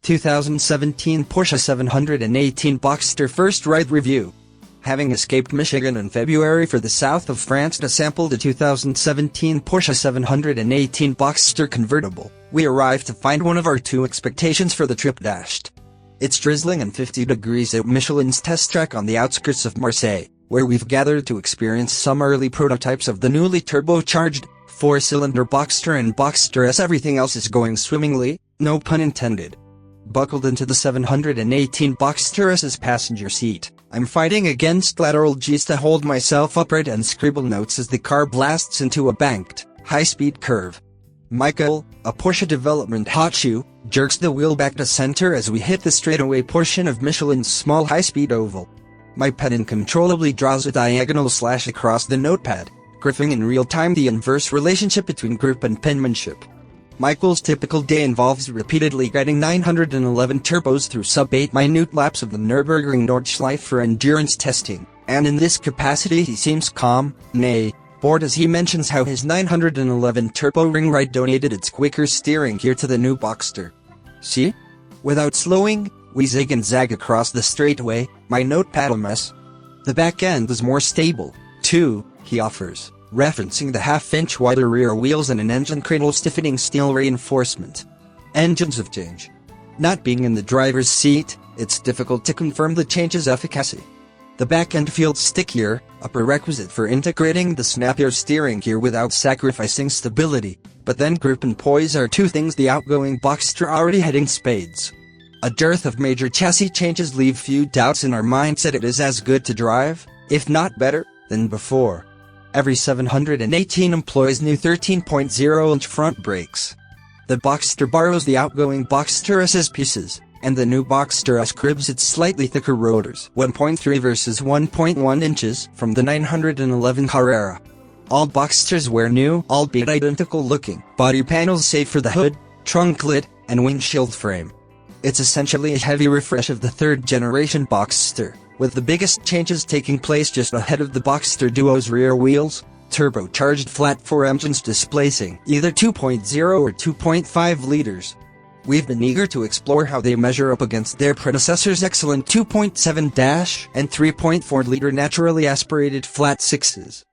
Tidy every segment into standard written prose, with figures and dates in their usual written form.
2017 Porsche 718 Boxster First Ride Review. Having escaped Michigan in February for the south of France to sample the 2017 Porsche 718 Boxster convertible, we arrived to find one of our two expectations for the trip dashed. It's drizzling and 50 degrees at Michelin's test track on the outskirts of Marseille, where we've gathered to experience some early prototypes of the newly turbocharged, four-cylinder Boxster and Boxster as everything else is going swimmingly, no pun intended. Buckled into the 718 Boxster S's passenger seat, I'm fighting against lateral G's to hold myself upright and scribble notes as the car blasts into a banked, high-speed curve. Michael, a Porsche development hotshoe, jerks the wheel back to center as we hit the straightaway portion of Michelin's small high-speed oval. My pen uncontrollably draws a diagonal slash across the notepad, graphing in real time the inverse relationship between grip and penmanship. Michael's typical day involves repeatedly guiding 911 turbos through sub-8 minute laps of the Nürburgring Nordschleife for endurance testing, and in this capacity he seems calm, nay, bored as he mentions how his 911 turbo ring ride donated its quicker steering gear to the new Boxster. See? Without slowing, we zig and zag across the straightaway, my notepad a mess. The back end is more stable, too, he offers, referencing the half-inch wider rear wheels and an engine cradle stiffening steel reinforcement. Engines of change. Not being in the driver's seat, it's difficult to confirm the change's efficacy. The back end feels stickier, a prerequisite for integrating the snappier steering gear without sacrificing stability, but then grip and poise are two things the outgoing Boxster already had in spades. A dearth of major chassis changes leave few doubts in our minds that it is as good to drive, if not better, than before. Every 718 employs new 13.0-inch front brakes. The Boxster borrows the outgoing Boxster S's pieces, and the new Boxster S cribs its slightly thicker rotors, 1.3 versus 1.1 inches, from the 911 Carrera. All Boxsters wear new, albeit identical-looking, body panels save for the hood, trunk lid, and windshield frame. It's essentially a heavy refresh of the third-generation Boxster, with the biggest changes taking place just ahead of the Boxster Duo's rear wheels, turbocharged flat-4 engines displacing either 2.0 or 2.5 liters. We've been eager to explore how they measure up against their predecessors' excellent 2.7- and 3.4-liter naturally aspirated flat-6s.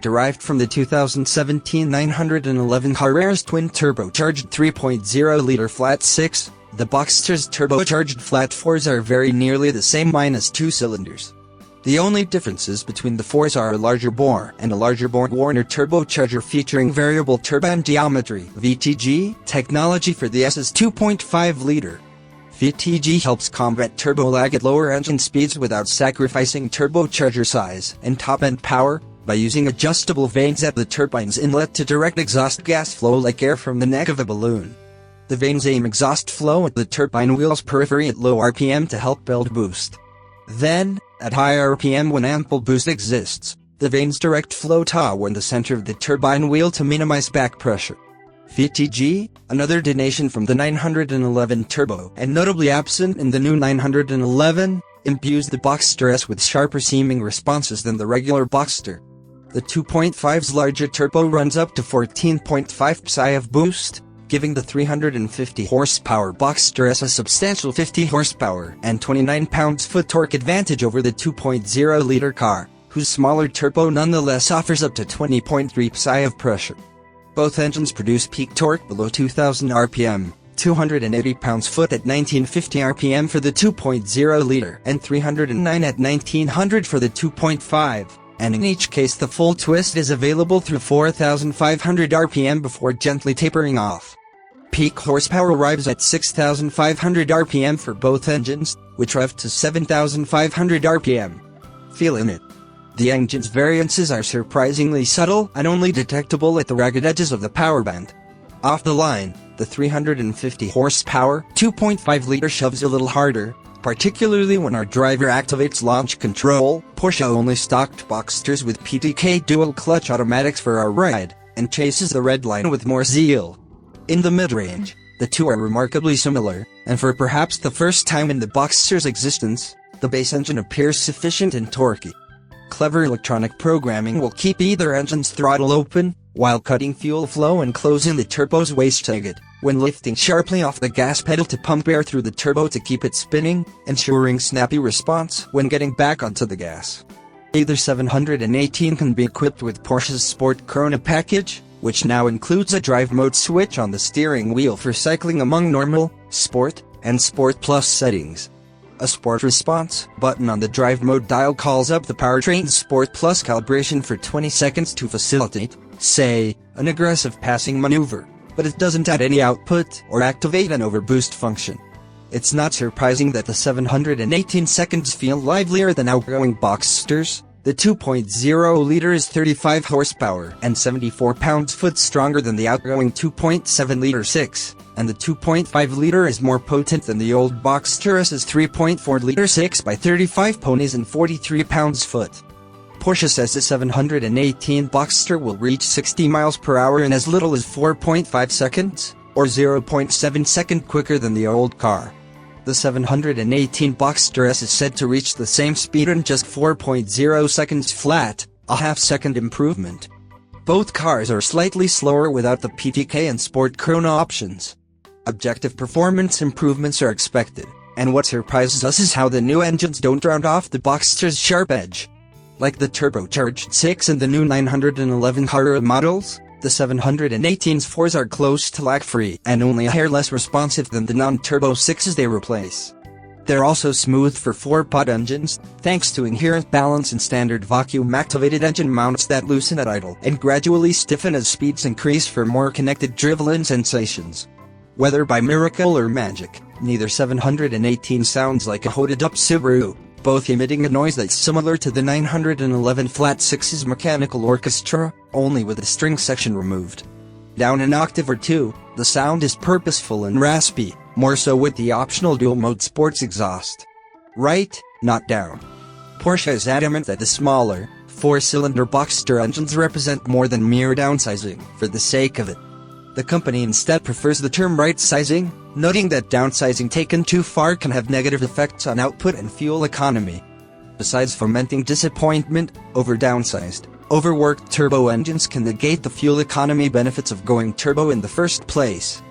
Derived from the 2017 911 Carrera's twin-turbocharged 3.0-liter flat-6, the Boxster's turbocharged flat-4s are very nearly the same minus 2 cylinders. The only differences between the 4s are a larger bore and a larger bore Warner turbocharger featuring variable turbine geometry (VTG) technology for the S's 2.5-liter. VTG helps combat turbo lag at lower engine speeds without sacrificing turbocharger size and top-end power, by using adjustable vanes at the turbine's inlet to direct exhaust gas flow like air from the neck of a balloon. The vanes aim exhaust flow at the turbine wheel's periphery at low RPM to help build boost. Then, at high RPM when ample boost exists, the vanes direct flow toward the center of the turbine wheel to minimize back pressure. VTG, another donation from the 911 Turbo and notably absent in the new 911, imbues the Boxster S with sharper seeming responses than the regular Boxster. The 2.5's larger turbo runs up to 14.5 psi of boost, giving the 350 horsepower Boxster S a substantial 50 horsepower and 29 pounds-foot torque advantage over the 2.0-liter car, whose smaller turbo nonetheless offers up to 20.3 psi of pressure. Both engines produce peak torque below 2,000 RPM, 280 pounds-foot at 1950 RPM for the 2.0-liter and 309 at 1900 for the 2.5. And in each case the full twist is available through 4,500 RPM before gently tapering off. Peak horsepower arrives at 6,500 RPM for both engines, which rev to 7,500 RPM. Feelin' it. The engine's variances are surprisingly subtle and only detectable at the ragged edges of the power band. Off the line, the 350 horsepower, 2.5-liter shoves a little harder, particularly when our driver activates launch control. Porsche only stocked Boxsters with PTK dual-clutch automatics for our ride, and chases the red line with more zeal. In the mid-range, the two are remarkably similar, and for perhaps the first time in the Boxster's existence, the base engine appears sufficient and torquey. clever electronic programming will keep either engine's throttle open, while cutting fuel flow and closing the turbo's waste when lifting sharply off the gas pedal to pump air through the turbo to keep it spinning, ensuring snappy response when getting back onto the gas. Either 718 can be equipped with Porsche's Sport Chrono package, which now includes a drive mode switch on the steering wheel for cycling among normal, sport, and Sport Plus settings. A Sport Response button on the drive mode dial calls up the powertrain's Sport Plus calibration for 20 seconds to facilitate, say, an aggressive passing maneuver, but it doesn't add any output or activate an overboost function. It's not surprising that the 718 seconds feel livelier than outgoing Boxsters. The 2.0-liter is 35 horsepower and 74 pounds-foot stronger than the outgoing 2.7-liter 6, and the 2.5-liter is more potent than the old Boxster S's 3.4-liter 6 by 35 ponies and 43 pounds-foot. Porsche says the 718 Boxster will reach 60 miles per hour in as little as 4.5 seconds, or 0.7 seconds quicker than the old car. The 718 Boxster S is said to reach the same speed in just 4.0 seconds flat, a half-second improvement. Both cars are slightly slower without the PTK and Sport Chrono options. Objective performance improvements are expected, and what surprises us is how the new engines don't round off the Boxster's sharp edge. Like the turbocharged 6 and the new 911 Carrera models, the 718's 4s are close to lag-free and only a hair less responsive than the non-turbo 6s they replace. They're also smooth for 4-pot engines, thanks to inherent balance in standard vacuum-activated engine mounts that loosen at idle and gradually stiffen as speeds increase for more connected driveline sensations. Whether by miracle or magic, neither 718 sounds like a hooded-up Subaru, both emitting a noise that's similar to the 911 Flat 6's mechanical orchestra, only with the string section removed. Down an octave or two, the sound is purposeful and raspy, more so with the optional dual-mode sports exhaust. Right, not down. Porsche is adamant that the smaller, 4-cylinder Boxster engines represent more than mere downsizing for the sake of it. The company instead prefers the term right-sizing, noting that downsizing taken too far can have negative effects on output and fuel economy. Besides fomenting disappointment, over-downsized, overworked turbo engines can negate the fuel economy benefits of going turbo in the first place.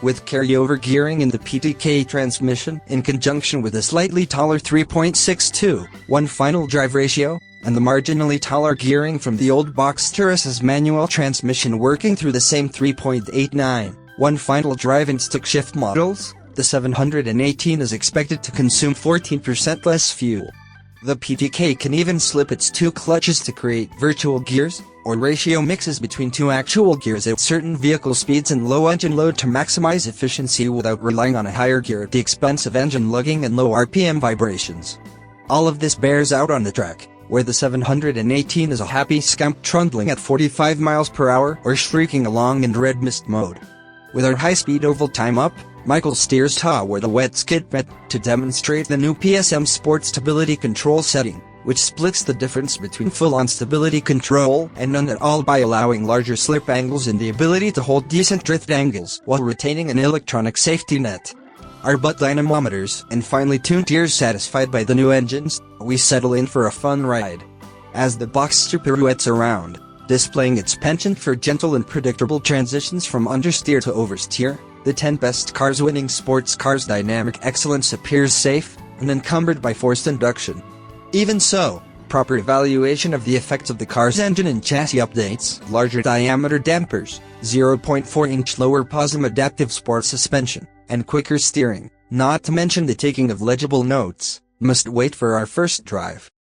With carryover gearing in the PTK transmission in conjunction with a slightly taller 3.62:1 final drive ratio, and the marginally taller gearing from the old Boxster S's manual transmission working through the same 3.89:1 final drive and stick shift models, the 718 is expected to consume 14% less fuel. The PTK can even slip its 2 clutches to create virtual gears, or ratio mixes between 2 actual gears at certain vehicle speeds and low engine load to maximize efficiency without relying on a higher gear at the expense of engine lugging and low RPM vibrations. All of this bears out on the track, where the 718 is a happy scamp trundling at 45 miles per hour or shrieking along in red mist mode. With our high-speed oval time up, Michael steers toward the wet skid pit to demonstrate the new PSM Sport Stability Control setting, which splits the difference between full-on stability control and none at all by allowing larger slip angles and the ability to hold decent drift angles while retaining an electronic safety net. Our butt dynamometers and finely tuned ears satisfied by the new engines, we settle in for a fun ride. As the Boxster pirouettes around, displaying its penchant for gentle and predictable transitions from understeer to oversteer, the 10 best cars winning sports cars dynamic excellence appears safe, unencumbered by forced induction. Even so, proper evaluation of the effects of the car's engine and chassis updates, larger diameter dampers, 0.4-inch lower POSM adaptive sport suspension, and quicker steering, not to mention the taking of legible notes, must wait for our first drive.